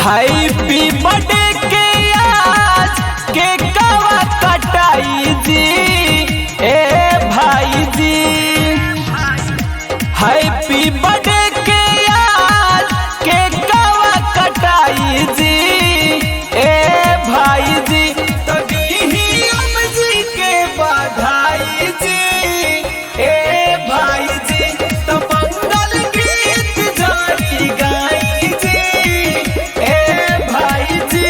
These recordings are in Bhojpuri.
हैप्पी बर्थडे के आज के कवा कटाई जी ए भाई जी। हैप्पी बर्थडे के आज के कवा कटाई जी ए भाई जी। तो दीही हम जी के बधाई जी ए भाई जी। तो मंगल गीत जारी गाई जी ए भाई जी।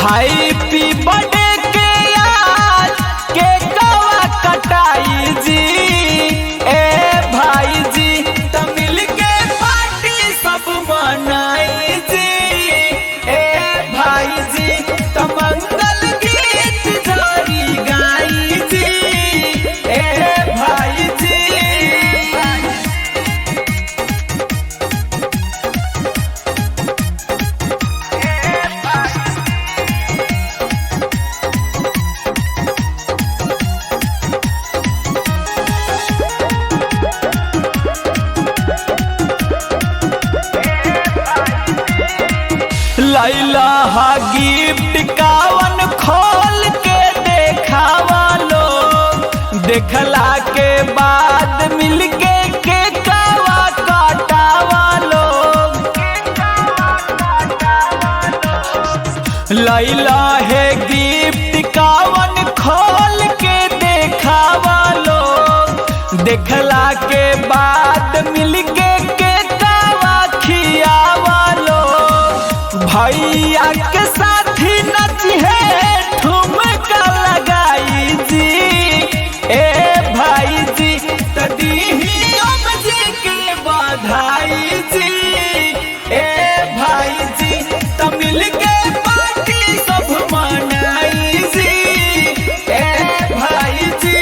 हैप्पी बर्थडे के आज के कवा कटाई जी ए भाई जी। तो मिल के पार्टी सब मनाई जी ए भाई जी। तो मंगल गीत जारी गाई जी ए भाई जी। लैला हा गिफ्ट कावन खोल के देखावा लो। देखला के बाद मिलके के कावा काटावा लो। लैला है गिफ्ट कावन खोल के देखावा लो। देखला के बाद मिलके के कावा खियावा लो। भैया के साथी नची है ठुमका लगाई जी ए भाई जी। तो दीही हम जी के बधाई जी ए भाई जी। तो मिल के पार्टी सब मनाई जी ए भाई जी।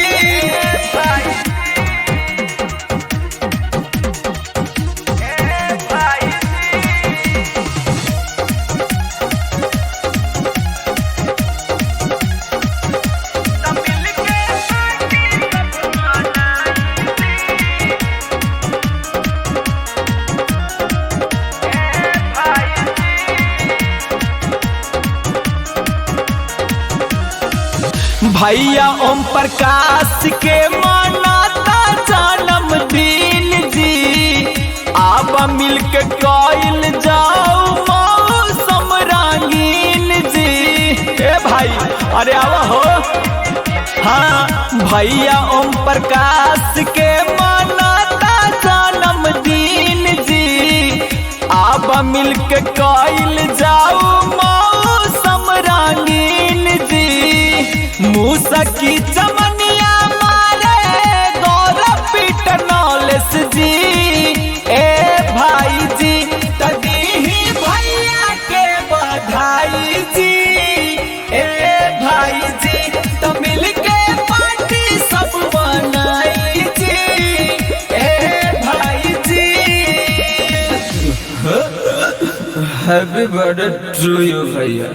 भैया ओम प्रकाश के मनाता जन्मदिन जी। आब मिलके कइल जाओ मौसम रंगीन जी ए भाई। अरे आवा हो। हाँ भैया ओम प्रकाश के मनाता जन्मदिन जी। आब मिलके कइल जाओ मौसम रंगीन जी। मूसकी चमनिया मारे गौरव पीट नॉलेस जी ए भाई जी। तो दीही भैया के बधाई जी ए भाई जी। तो मिल के पार्टी सब मनाई जी ए भाई जी। हैप्पी बर्थडे टू यू भैया।